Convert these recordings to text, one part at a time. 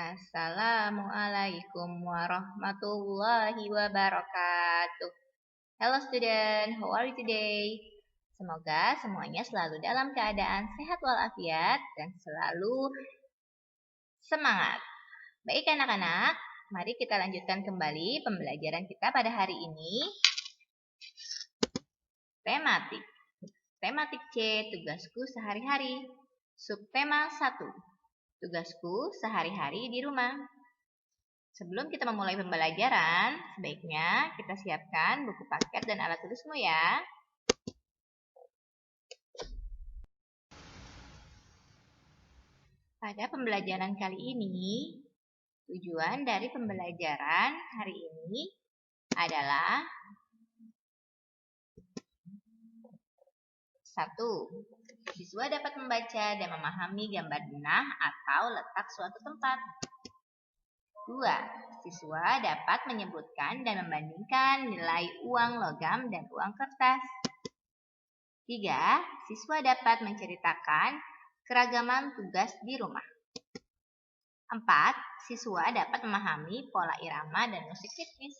Assalamualaikum warahmatullahi wabarakatuh. Hello student, how are you today? Semoga semuanya selalu dalam keadaan sehat walafiat dan selalu semangat. Baik anak-anak, mari kita lanjutkan kembali pembelajaran kita pada hari ini. Tematik. Tematik C, tugasku sehari-hari. Subtema 1. Tugasku sehari-hari di rumah. Sebelum kita memulai pembelajaran, sebaiknya kita siapkan buku paket dan alat tulismu ya. Pada pembelajaran kali ini, tujuan dari pembelajaran hari ini adalah 1. Siswa dapat membaca dan memahami gambar denah atau letak suatu tempat. 2. Siswa dapat menyebutkan dan membandingkan nilai uang logam dan uang kertas. 3. Siswa dapat menceritakan keragaman tugas di rumah. 4. Siswa dapat memahami pola irama dan musik ritmis.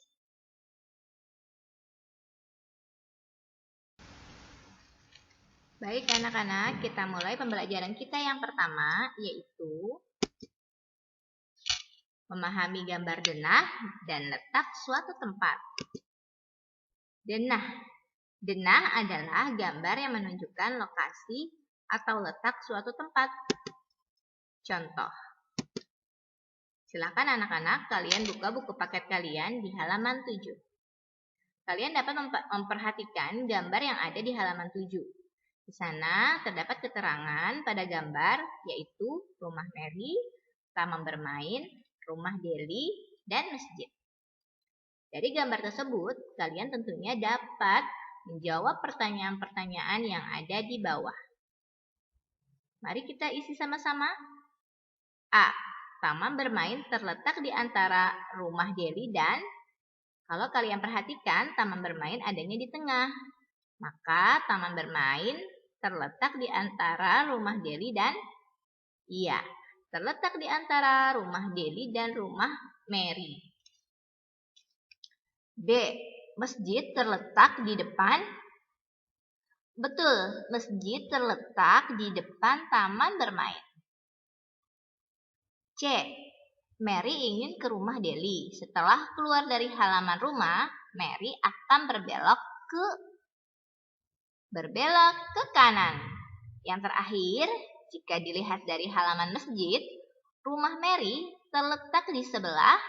Baik anak-anak, kita mulai pembelajaran kita yang pertama, yaitu memahami gambar denah dan letak suatu tempat. Denah. Denah adalah gambar yang menunjukkan lokasi atau letak suatu tempat. Contoh. Silakan anak-anak kalian buka buku paket kalian di halaman 7. Kalian dapat memperhatikan gambar yang ada di halaman 7. Di sana terdapat keterangan pada gambar yaitu rumah Mary, taman bermain, rumah Deli, dan masjid. Dari gambar tersebut, kalian tentunya dapat menjawab pertanyaan-pertanyaan yang ada di bawah. Mari kita isi sama-sama. A. Taman bermain terletak di antara rumah Deli dan kalau kalian perhatikan, taman bermain adanya di tengah. Maka taman bermain terletak di antara rumah Deli dan terletak di antara rumah Deli dan rumah Mary. B. Masjid terletak di depan. Betul, masjid terletak di depan taman bermain. C. Mary ingin ke rumah Deli. Setelah keluar dari halaman rumah, Mary akan berbelok ke kanan. Yang terakhir, jika dilihat dari halaman masjid, rumah Mary terletak di sebelah.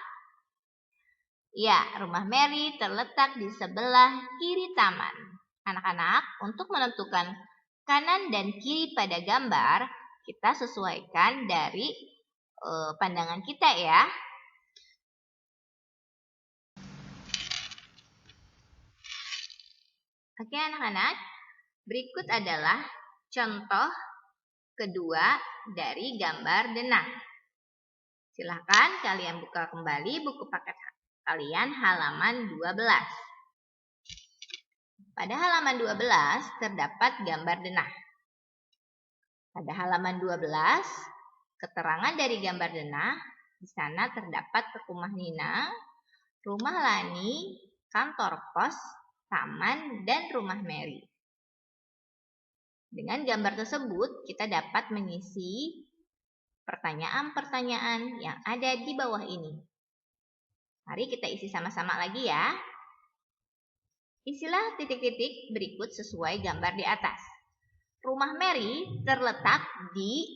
Rumah Mary terletak di sebelah kiri taman. Anak-anak, untuk menentukan kanan dan kiri pada gambar, kita sesuaikan dari pandangan kita ya. Oke anak-anak, berikut adalah contoh kedua dari gambar denah. Silahkan kalian buka kembali buku paket kalian halaman 12. Pada halaman 12 terdapat gambar denah. Pada halaman 12, keterangan dari gambar denah, di sana terdapat rumah Nina, rumah Lani, kantor pos, taman, dan rumah Mary. Dengan gambar tersebut, kita dapat mengisi pertanyaan-pertanyaan yang ada di bawah ini. Mari kita isi sama-sama lagi ya. Isilah titik-titik berikut sesuai gambar di atas. Rumah Mary terletak di...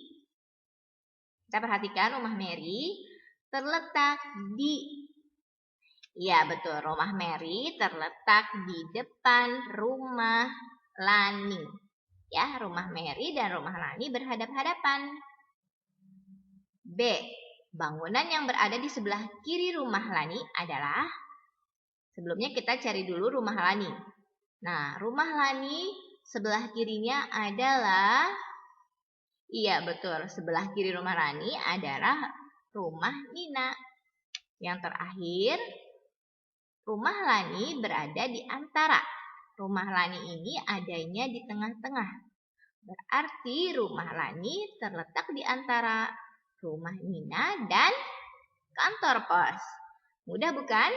Kita perhatikan rumah Mary terletak di... betul, rumah Mary terletak di depan rumah Lani. Rumah Mary dan rumah Lani berhadap-hadapan. B. Bangunan yang berada di sebelah kiri rumah Lani adalah... Sebelumnya kita cari dulu rumah Lani. Nah, rumah Lani sebelah kirinya adalah... betul, sebelah kiri rumah Lani adalah rumah Nina. Yang terakhir, rumah Lani berada di antara. Rumah Lani ini adanya di tengah-tengah. Berarti rumah Lani terletak di antara rumah Nina dan kantor pos. Mudah bukan?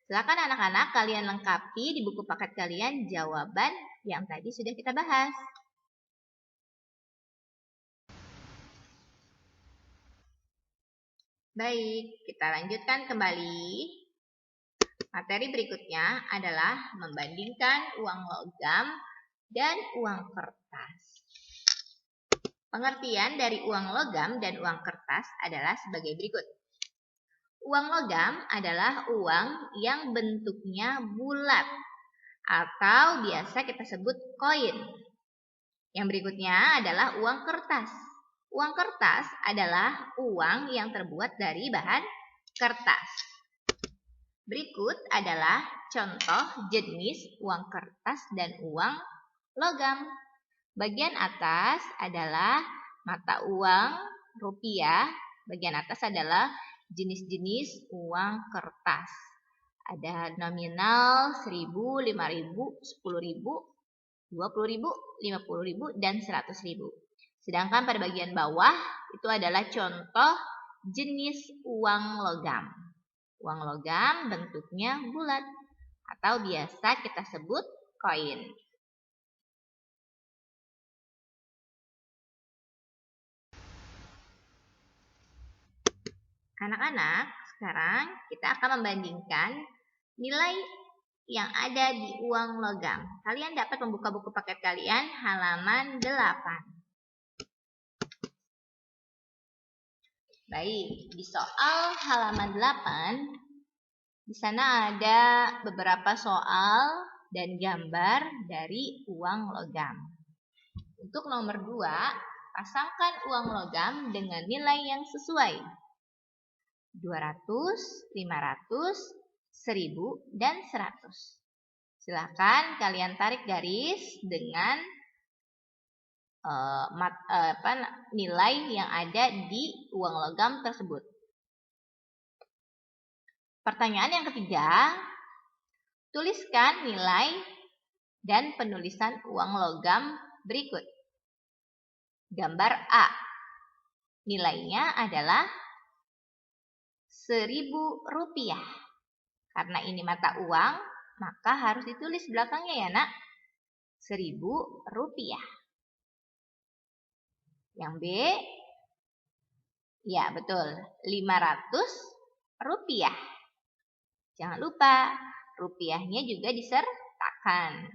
Silakan anak-anak kalian lengkapi di buku paket kalian jawaban yang tadi sudah kita bahas. Baik, kita lanjutkan kembali. Materi berikutnya adalah membandingkan uang logam dan uang kertas. Pengertian dari uang logam dan uang kertas adalah sebagai berikut. Uang logam adalah uang yang bentuknya bulat atau biasa kita sebut koin. Yang berikutnya adalah uang kertas. Uang kertas adalah uang yang terbuat dari bahan kertas. Berikut adalah contoh jenis uang kertas dan uang logam. Bagian atas adalah mata uang rupiah. Bagian atas adalah jenis-jenis uang kertas. Ada nominal 1.000, 5.000, 10.000, 20.000, 50.000, dan 100.000. Sedangkan pada bagian bawah itu adalah contoh jenis uang logam. Uang logam bentuknya bulat atau biasa kita sebut koin. Anak-anak, sekarang kita akan membandingkan nilai yang ada di uang logam. Kalian dapat membuka buku paket kalian halaman 8. Baik, di soal halaman 8, di sana ada beberapa soal dan gambar dari uang logam. Untuk nomor 2, pasangkan uang logam dengan nilai yang sesuai. 200, 500, 1.000, dan 100. Silakan kalian tarik garis dengan nilai yang ada di uang logam tersebut. Pertanyaan yang ketiga, tuliskan nilai dan penulisan uang logam berikut. Gambar A, nilainya adalah Rp1.000. Karena ini mata uang, maka harus ditulis belakangnya ya nak. Rp1.000. Yang B, ya betul, Rp500. Jangan lupa, rupiahnya juga disertakan.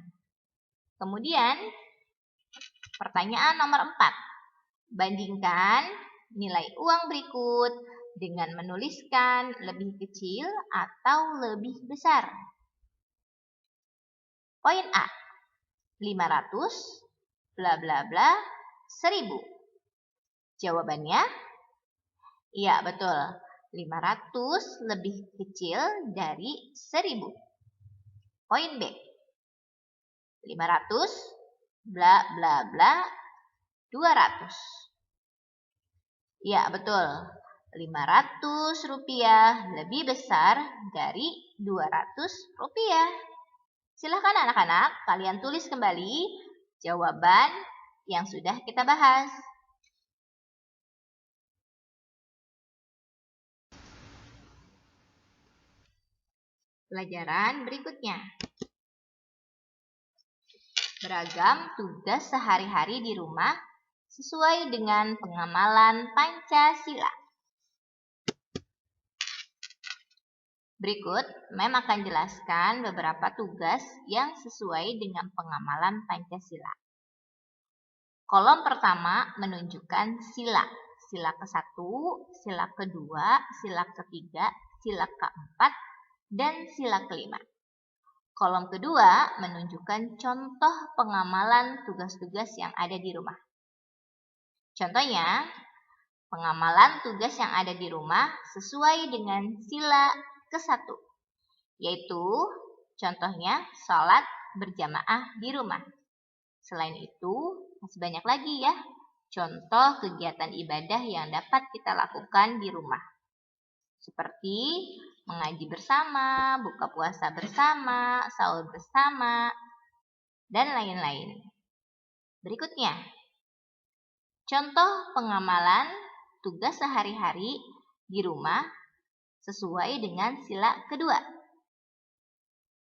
Kemudian, pertanyaan nomor 4. Bandingkan nilai uang berikut dengan menuliskan lebih kecil atau lebih besar. Poin A, 500, bla bla bla, 1.000. Jawabannya, iya betul, 500 lebih kecil dari 1.000. Poin B, 500, bla bla bla, 200. Iya betul, Rp500 lebih besar dari Rp200. Silakan anak-anak, kalian tulis kembali jawaban yang sudah kita bahas. Pelajaran berikutnya. Beragam tugas sehari-hari di rumah sesuai dengan pengamalan Pancasila. Berikut, Mem akan jelaskan beberapa tugas yang sesuai dengan pengamalan Pancasila. Kolom pertama menunjukkan sila. Sila ke-1, sila ke-2, sila ke-3, sila ke-4, dan sila ke-5. Kolom kedua menunjukkan contoh pengamalan tugas-tugas yang ada di rumah. Contohnya, pengamalan tugas yang ada di rumah sesuai dengan sila ke-1, yaitu contohnya sholat berjamaah di rumah. Selain itu, masih banyak lagi ya contoh kegiatan ibadah yang dapat kita lakukan di rumah. Seperti mengaji bersama, buka puasa bersama, sahur bersama, dan lain-lain. Berikutnya, contoh pengamalan tugas sehari-hari di rumah sesuai dengan sila kedua.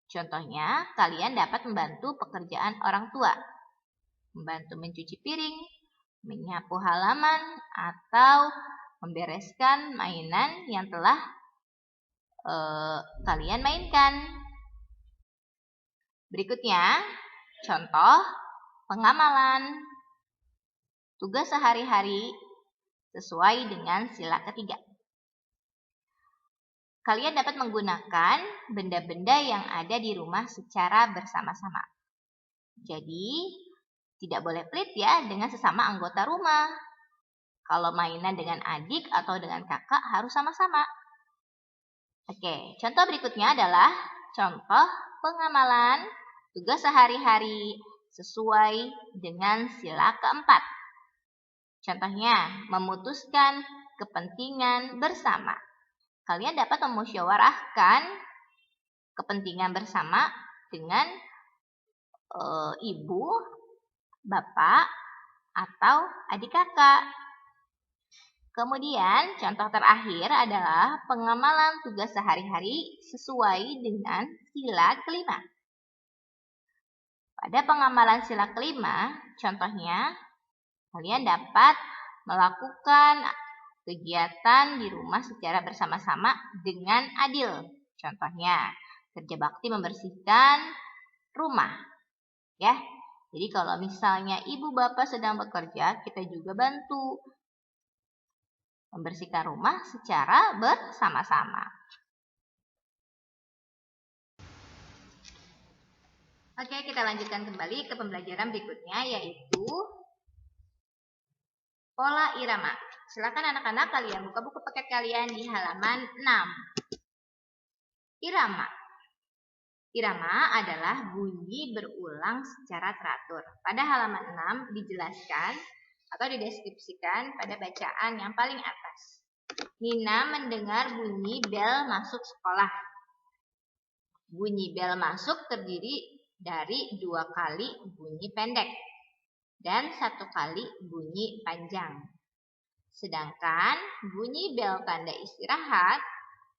Contohnya, kalian dapat membantu pekerjaan orang tua, membantu mencuci piring, menyapu halaman, atau membereskan mainan yang telah kalian mainkan. Berikutnya, contoh pengamalan. Tugas sehari-hari sesuai dengan sila ketiga. Kalian dapat menggunakan benda-benda yang ada di rumah secara bersama-sama. Jadi, tidak boleh pelit ya dengan sesama anggota rumah. Kalau mainan dengan adik atau dengan kakak harus sama-sama. Oke, contoh berikutnya adalah contoh pengamalan tugas sehari-hari sesuai dengan sila keempat. Contohnya, memutuskan kepentingan bersama. Kalian dapat memusyawarahkan kepentingan bersama dengan ibu, bapak, atau adik kakak. Kemudian, contoh terakhir adalah pengamalan tugas sehari-hari sesuai dengan sila kelima. Pada pengamalan sila kelima, contohnya, kalian dapat melakukan kegiatan di rumah secara bersama-sama dengan adil. Contohnya, kerja bakti membersihkan rumah. Ya, jadi kalau misalnya ibu bapak sedang bekerja, kita juga bantu membersihkan rumah secara bersama-sama. Oke, kita lanjutkan kembali ke pembelajaran berikutnya, yaitu pola irama. Silakan anak-anak kalian buka buku paket kalian di halaman 6. Irama. Irama adalah bunyi berulang secara teratur. Pada halaman 6 dijelaskan atau dideskripsikan pada bacaan yang paling atas. Nina mendengar bunyi bel masuk sekolah. Bunyi bel masuk terdiri dari 2 kali bunyi pendek dan 1 kali bunyi panjang. Sedangkan bunyi bel tanda istirahat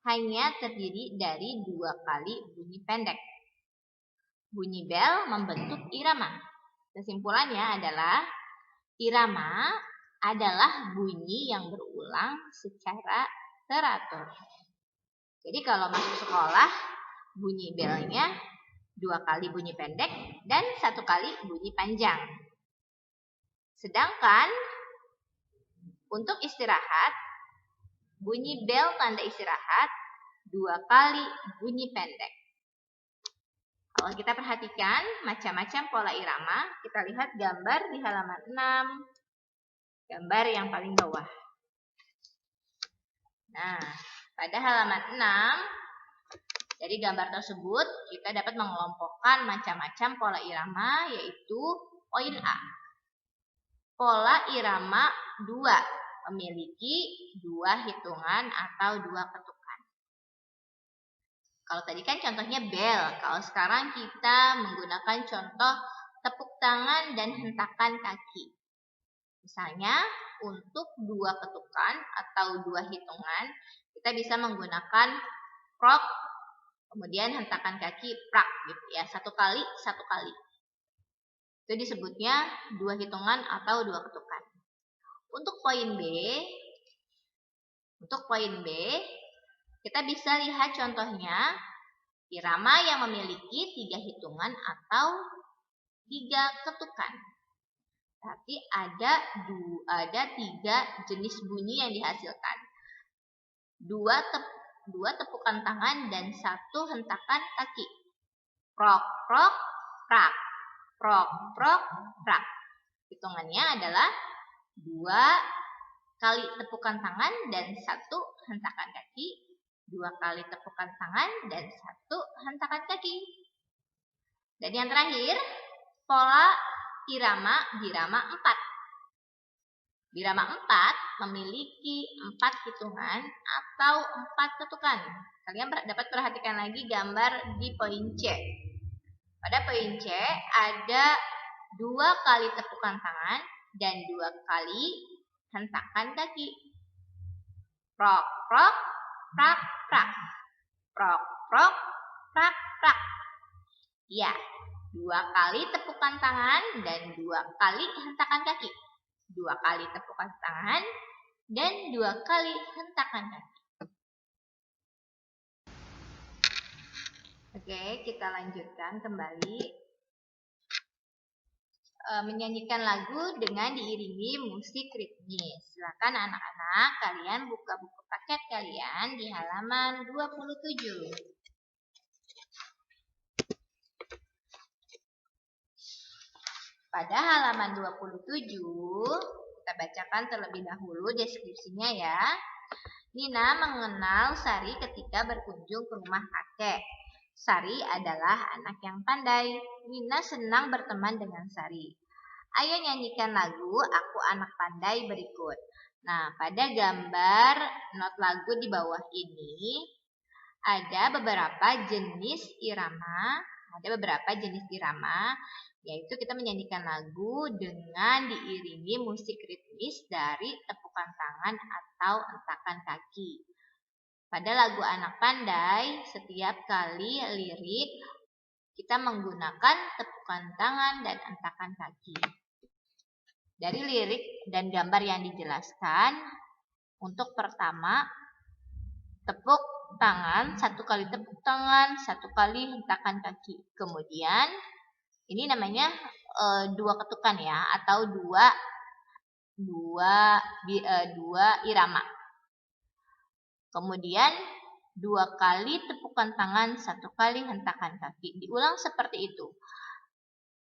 hanya terdiri dari 2 kali bunyi pendek. Bunyi bel membentuk irama. Kesimpulannya adalah irama adalah bunyi yang berulang secara teratur. Jadi kalau masuk sekolah, bunyi belnya 2 kali bunyi pendek dan 1 kali bunyi panjang. Sedangkan untuk istirahat, bunyi bel tanda istirahat 2 kali bunyi pendek. Kalau kita perhatikan macam-macam pola irama, kita lihat gambar di halaman 6. Gambar yang paling bawah. Nah, pada halaman 6, dari gambar tersebut kita dapat mengelompokkan macam-macam pola irama, yaitu poin A. Pola irama 2 memiliki 2 hitungan atau 2 ketukan. Kalau tadi kan contohnya bel, kalau sekarang kita menggunakan contoh tepuk tangan dan hentakan kaki. Misalnya untuk 2 ketukan atau 2 hitungan, kita bisa menggunakan prok, kemudian hentakan kaki prak gitu ya, 1 kali, 1 kali. Itu disebutnya 2 hitungan atau 2 ketukan. Untuk poin B, kita bisa lihat contohnya irama yang memiliki 3 hitungan atau 3 ketukan. Tapi ada 3 jenis bunyi yang dihasilkan. 2 tepukan tangan dan 1 hentakan kaki. Prok, prok, prak. Prok, prok, prak. Hitungannya adalah 2 kali tepukan tangan dan 1 hentakan kaki. 2 kali tepukan tangan dan 1 hentakan kaki. Dan yang terakhir, pola irama birama 4. Birama 4 memiliki 4 hitungan atau 4 ketukan. Kalian dapat perhatikan lagi gambar di poin C. Pada poin C ada 2 kali tepukan tangan dan 2 kali hentakan kaki. Prok, prok, prak, prak. Prok, prok, prak, prak. Ya, 2 kali tepukan tangan dan 2 kali hentakan kaki. 2 kali tepukan tangan dan 2 kali hentakan kaki. Oke, kita lanjutkan kembali. Menyanyikan lagu dengan diiringi musik ritmis. Silakan anak-anak kalian buka buku paket kalian di halaman 27. Pada halaman 27, kita bacakan terlebih dahulu deskripsinya ya. Nina mengenal Sari ketika berkunjung ke rumah kakek. Sari adalah anak yang pandai. Nina senang berteman dengan Sari. Ayo nyanyikan lagu Aku Anak Pandai berikut. Nah, pada gambar not lagu di bawah ini ada beberapa jenis irama. Yaitu kita menyanyikan lagu dengan diiringi musik ritmis dari tepukan tangan atau hentakan kaki. Pada lagu Anak Pandai, setiap kali lirik kita menggunakan tepukan tangan dan hentakan kaki. Dari lirik dan gambar yang dijelaskan, untuk pertama, tepuk tangan, 1 kali tepuk tangan, 1 kali hentakan kaki. Kemudian, ini namanya 2 ketukan ya, atau dua irama. Kemudian 2 kali tepukan tangan, 1 kali hentakan kaki. Diulang seperti itu.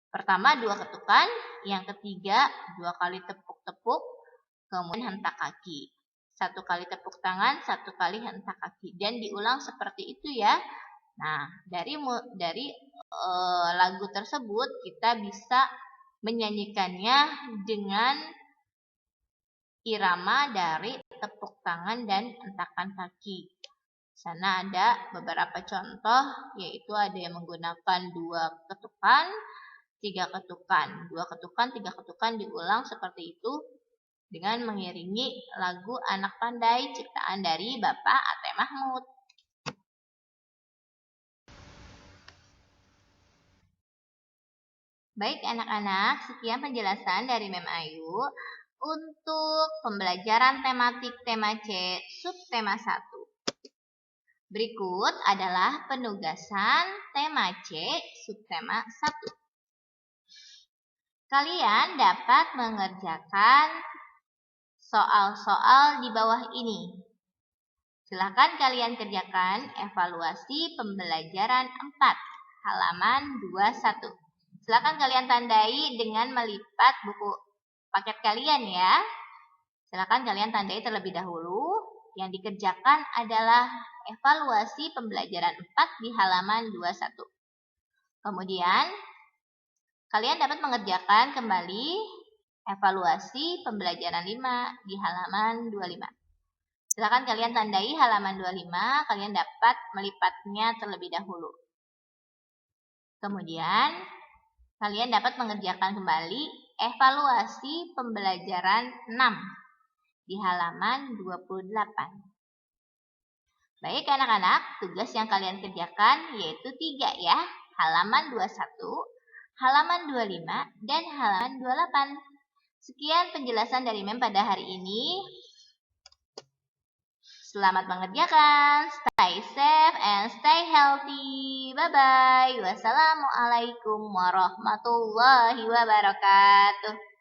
Pertama 2 ketukan, yang ketiga 2 kali tepuk-tepuk, kemudian hentak kaki. 1 kali tepuk tangan, 1 kali hentak kaki. Dan diulang seperti itu ya. Nah, dari lagu tersebut kita bisa menyanyikannya dengan irama dari tepuk tangan dan hentakan kaki. Di sana ada beberapa contoh, yaitu ada yang menggunakan 2 ketukan, 3 ketukan. 2 ketukan, 3 ketukan diulang seperti itu dengan mengiringi lagu Anak Pandai ciptaan dari Bapak Ate Mahmud. Baik anak-anak, sekian penjelasan dari Mem Ayu untuk pembelajaran tematik tema C subtema 1. Berikut adalah penugasan tema C subtema 1. Kalian dapat mengerjakan soal-soal di bawah ini. Silakan kalian kerjakan evaluasi pembelajaran 4, halaman 21. Silakan kalian tandai dengan melipat buku paket kalian ya. Silakan kalian tandai terlebih dahulu. Yang dikerjakan adalah evaluasi pembelajaran 4 di halaman 21. Kemudian, kalian dapat mengerjakan kembali evaluasi pembelajaran 5 di halaman 25. Silakan kalian tandai halaman 25, kalian dapat melipatnya terlebih dahulu. Kemudian, kalian dapat mengerjakan kembali evaluasi pembelajaran 6 di halaman 28. Baik anak-anak, tugas yang kalian kerjakan yaitu 3 ya. Halaman 21, halaman 25, dan halaman 28. Sekian penjelasan dari Mem pada hari ini. Selamat mengerjakan. Stay safe and stay healthy. Bye-bye. Wassalamualaikum warahmatullahi wabarakatuh.